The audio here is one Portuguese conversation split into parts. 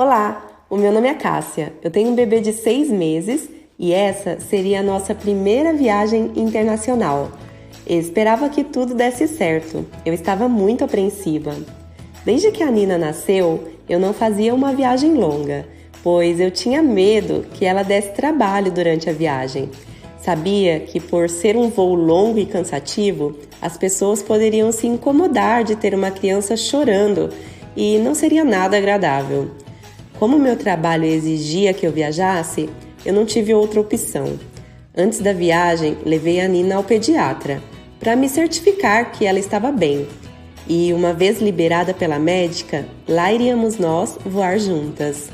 Olá, o meu nome é Cássia, eu tenho um bebê de 6 meses e essa seria a nossa primeira viagem internacional. Eu esperava que tudo desse certo, eu estava muito apreensiva. Desde que a Nina nasceu, eu não fazia uma viagem longa, pois eu tinha medo que ela desse trabalho durante a viagem. Sabia que por ser um voo longo e cansativo, as pessoas poderiam se incomodar de ter uma criança chorando e não seria nada agradável. Como meu trabalho exigia que eu viajasse, eu não tive outra opção. Antes da viagem, levei a Nina ao pediatra, para me certificar que ela estava bem. E uma vez liberada pela médica, lá iríamos nós voar juntas.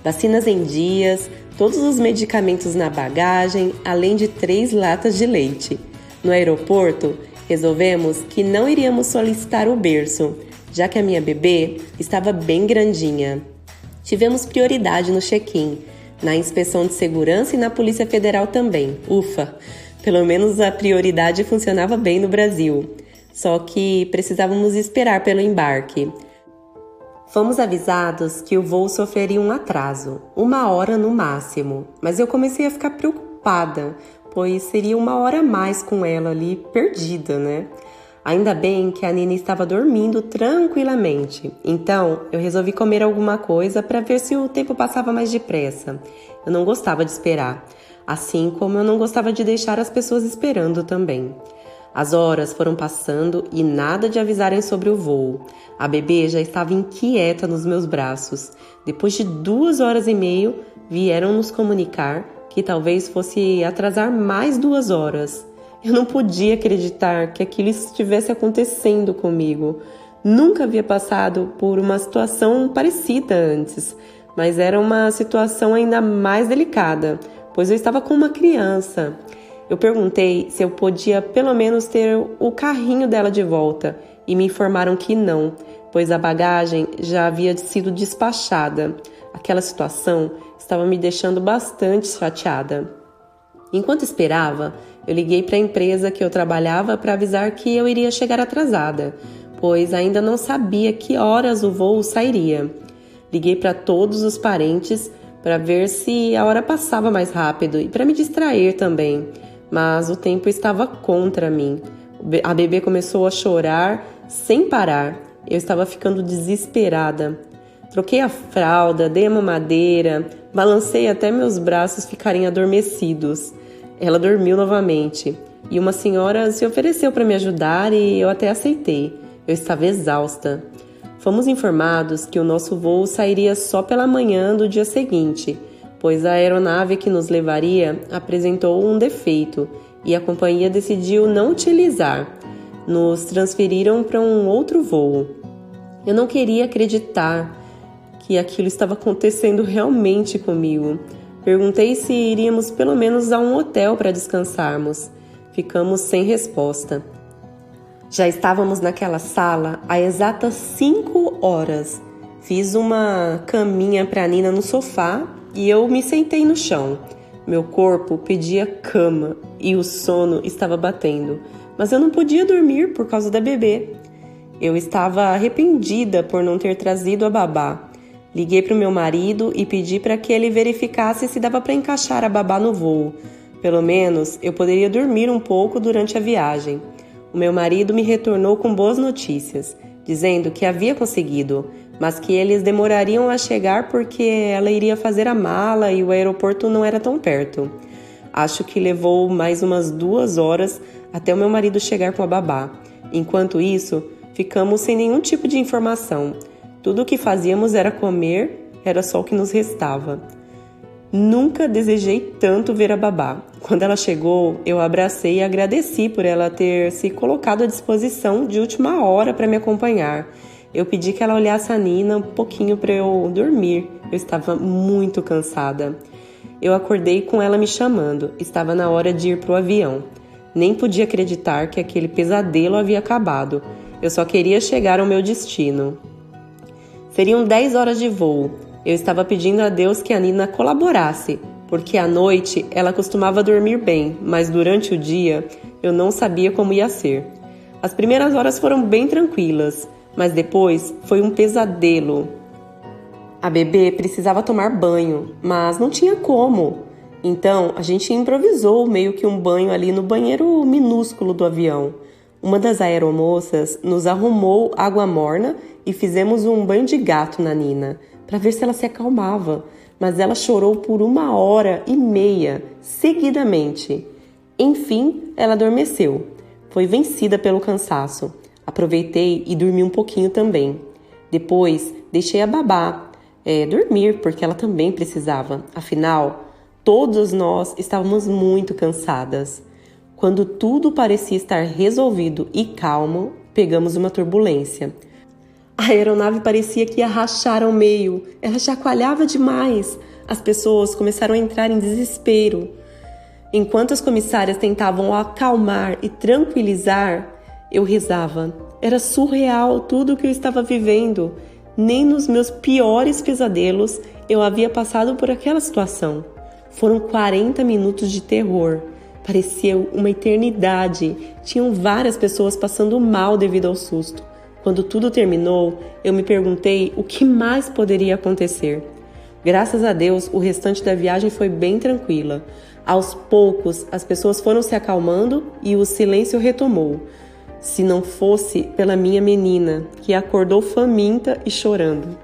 Vacinas em dias, todos os medicamentos na bagagem, além de 3 latas de leite. No aeroporto, resolvemos que não iríamos solicitar o berço, já que a minha bebê estava bem grandinha. Tivemos prioridade no check-in, na inspeção de segurança e na Polícia Federal também. Ufa! Pelo menos a prioridade funcionava bem no Brasil. Só que precisávamos esperar pelo embarque. Fomos avisados que o voo sofreria um atraso, 1 hora no máximo. Mas eu comecei a ficar preocupada, pois seria 1 hora a mais com ela ali perdida, né? Ainda bem que a Nina estava dormindo tranquilamente, então eu resolvi comer alguma coisa para ver se o tempo passava mais depressa. Eu não gostava de esperar, assim como eu não gostava de deixar as pessoas esperando também. As horas foram passando e nada de avisarem sobre o voo. A bebê já estava inquieta nos meus braços. Depois de 2 horas e meia, vieram nos comunicar que talvez fosse atrasar mais 2 horas. Eu não podia acreditar que aquilo estivesse acontecendo comigo. Nunca havia passado por uma situação parecida antes, mas era uma situação ainda mais delicada, pois eu estava com uma criança. Eu perguntei se eu podia pelo menos ter o carrinho dela de volta e me informaram que não, pois a bagagem já havia sido despachada. Aquela situação estava me deixando bastante chateada. Enquanto esperava, eu liguei para a empresa que eu trabalhava para avisar que eu iria chegar atrasada, pois ainda não sabia que horas o voo sairia. Liguei para todos os parentes para ver se a hora passava mais rápido e para me distrair também, mas o tempo estava contra mim. A bebê começou a chorar sem parar. Eu estava ficando desesperada. Troquei a fralda, dei a mamadeira, balancei até meus braços ficarem adormecidos. Ela dormiu novamente e uma senhora se ofereceu para me ajudar e eu até aceitei. Eu estava exausta. Fomos informados que o nosso voo sairia só pela manhã do dia seguinte, pois a aeronave que nos levaria apresentou um defeito e a companhia decidiu não utilizar. Nos transferiram para um outro voo. Eu não queria acreditar que aquilo estava acontecendo realmente comigo. Perguntei se iríamos pelo menos a um hotel para descansarmos. Ficamos sem resposta. Já estávamos naquela sala há exatas 5 horas. Fiz uma caminha para a Nina no sofá e eu me sentei no chão. Meu corpo pedia cama e o sono estava batendo, mas eu não podia dormir por causa da bebê. Eu estava arrependida por não ter trazido a babá. Liguei para o meu marido e pedi para que ele verificasse se dava para encaixar a babá no voo. Pelo menos eu poderia dormir um pouco durante a viagem. O meu marido me retornou com boas notícias, dizendo que havia conseguido, mas que eles demorariam a chegar porque ela iria fazer a mala e o aeroporto não era tão perto. Acho que levou mais umas 2 horas até o meu marido chegar com a babá. Enquanto isso, ficamos sem nenhum tipo de informação. Tudo o que fazíamos era comer, era só o que nos restava. Nunca desejei tanto ver a babá. Quando ela chegou, eu a abracei e agradeci por ela ter se colocado à disposição de última hora para me acompanhar. Eu pedi que ela olhasse a Nina um pouquinho para eu dormir. Eu estava muito cansada. Eu acordei com ela me chamando. Estava na hora de ir para o avião. Nem podia acreditar que aquele pesadelo havia acabado. Eu só queria chegar ao meu destino. Seriam 10 horas de voo. Eu estava pedindo a Deus que a Nina colaborasse, porque à noite ela costumava dormir bem, mas durante o dia eu não sabia como ia ser. As primeiras horas foram bem tranquilas, mas depois foi um pesadelo. A bebê precisava tomar banho, mas não tinha como. Então, a gente improvisou meio que um banho ali no banheiro minúsculo do avião. Uma das aeromoças nos arrumou água morna e fizemos um banho de gato na Nina, para ver se ela se acalmava. Mas ela chorou por 1h30, seguidamente. Enfim, ela adormeceu. Foi vencida pelo cansaço. Aproveitei e dormi um pouquinho também. Depois, deixei a babá dormir, porque ela também precisava. Afinal, todos nós estávamos muito cansadas. Quando tudo parecia estar resolvido e calmo, pegamos uma turbulência. A aeronave parecia que ia rachar ao meio. Ela chacoalhava demais. As pessoas começaram a entrar em desespero. Enquanto as comissárias tentavam acalmar e tranquilizar, eu rezava. Era surreal tudo o que eu estava vivendo. Nem nos meus piores pesadelos eu havia passado por aquela situação. Foram 40 minutos de terror. Parecia uma eternidade. Tinham várias pessoas passando mal devido ao susto. Quando tudo terminou, eu me perguntei o que mais poderia acontecer. Graças a Deus, o restante da viagem foi bem tranquila. Aos poucos, as pessoas foram se acalmando e o silêncio retomou. Se não fosse pela minha menina, que acordou faminta e chorando.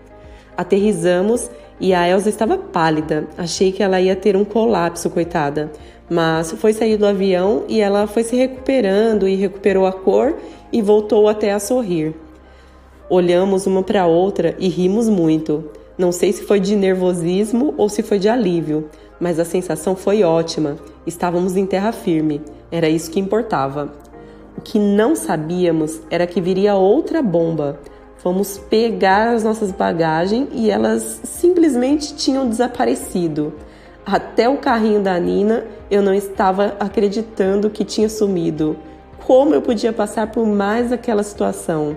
Aterrissamos e a Elsa estava pálida. Achei que ela ia ter um colapso, coitada. Mas foi sair do avião e ela foi se recuperando e recuperou a cor e voltou até a sorrir. Olhamos uma para a outra e rimos muito. Não sei se foi de nervosismo ou se foi de alívio, mas a sensação foi ótima. Estávamos em terra firme. Era isso que importava. O que não sabíamos era que viria outra bomba. Fomos pegar as nossas bagagens e elas simplesmente tinham desaparecido. Até o carrinho da Nina eu não estava acreditando que tinha sumido. Como eu podia passar por mais aquela situação?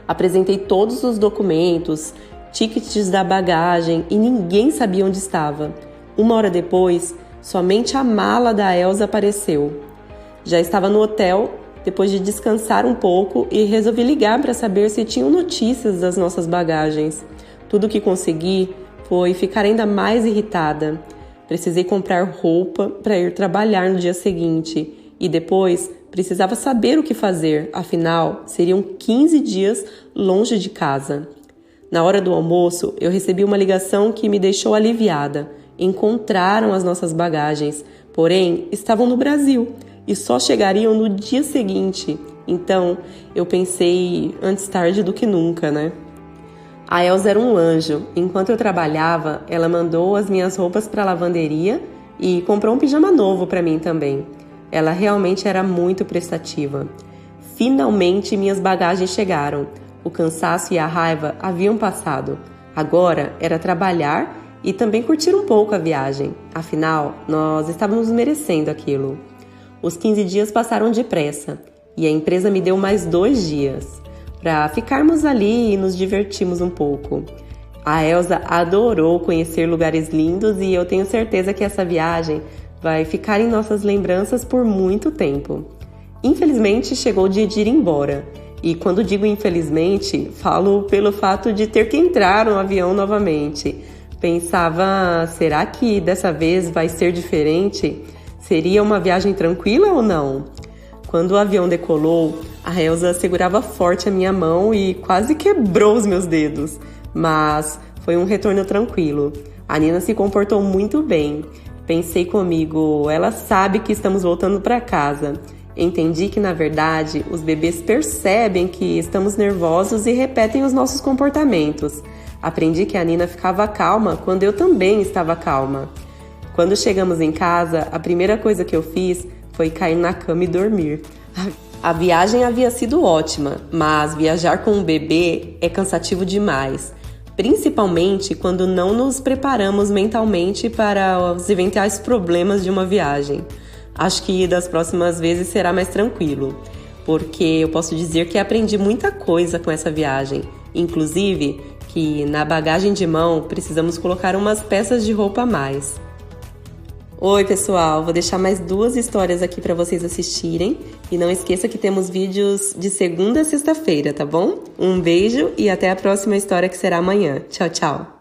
Apresentei todos os documentos, tickets da bagagem e ninguém sabia onde estava. 1 hora depois, somente a mala da Elsa apareceu. Já estava no hotel, depois de descansar um pouco, e resolvi ligar para saber se tinham notícias das nossas bagagens. Tudo o que consegui foi ficar ainda mais irritada. Precisei comprar roupa para ir trabalhar no dia seguinte e depois precisava saber o que fazer, afinal, seriam 15 dias longe de casa. Na hora do almoço, eu recebi uma ligação que me deixou aliviada. Encontraram as nossas bagagens, porém, estavam no Brasil e só chegariam no dia seguinte. Então, eu pensei antes tarde do que nunca, né? A Elsa era um anjo. Enquanto eu trabalhava, ela mandou as minhas roupas para a lavanderia e comprou um pijama novo para mim também. Ela realmente era muito prestativa. Finalmente, minhas bagagens chegaram. O cansaço e a raiva haviam passado. Agora era trabalhar e também curtir um pouco a viagem. Afinal, nós estávamos merecendo aquilo. Os 15 dias passaram depressa e a empresa me deu mais 2 dias para ficarmos ali e nos divertirmos um pouco. A Elsa adorou conhecer lugares lindos e eu tenho certeza que essa viagem vai ficar em nossas lembranças por muito tempo. Infelizmente, chegou o dia de ir embora. E quando digo infelizmente, falo pelo fato de ter que entrar no avião novamente. Pensava, será que dessa vez vai ser diferente? Seria uma viagem tranquila ou não? Quando o avião decolou, a Elsa segurava forte a minha mão e quase quebrou os meus dedos. Mas foi um retorno tranquilo. A Nina se comportou muito bem. Pensei comigo, ela sabe que estamos voltando para casa. Entendi que, na verdade, os bebês percebem que estamos nervosos e repetem os nossos comportamentos. Aprendi que a Nina ficava calma quando eu também estava calma. Quando chegamos em casa, a primeira coisa que eu fiz foi cair na cama e dormir. A viagem havia sido ótima, mas viajar com um bebê é cansativo demais. Principalmente quando não nos preparamos mentalmente para os eventuais problemas de uma viagem. Acho que das próximas vezes será mais tranquilo, porque eu posso dizer que aprendi muita coisa com essa viagem. Inclusive, que na bagagem de mão precisamos colocar umas peças de roupa a mais. Oi pessoal, vou deixar mais 2 histórias aqui para vocês assistirem. E não esqueça que temos vídeos de segunda a sexta-feira, tá bom? Um beijo e até a próxima história que será amanhã. Tchau, tchau!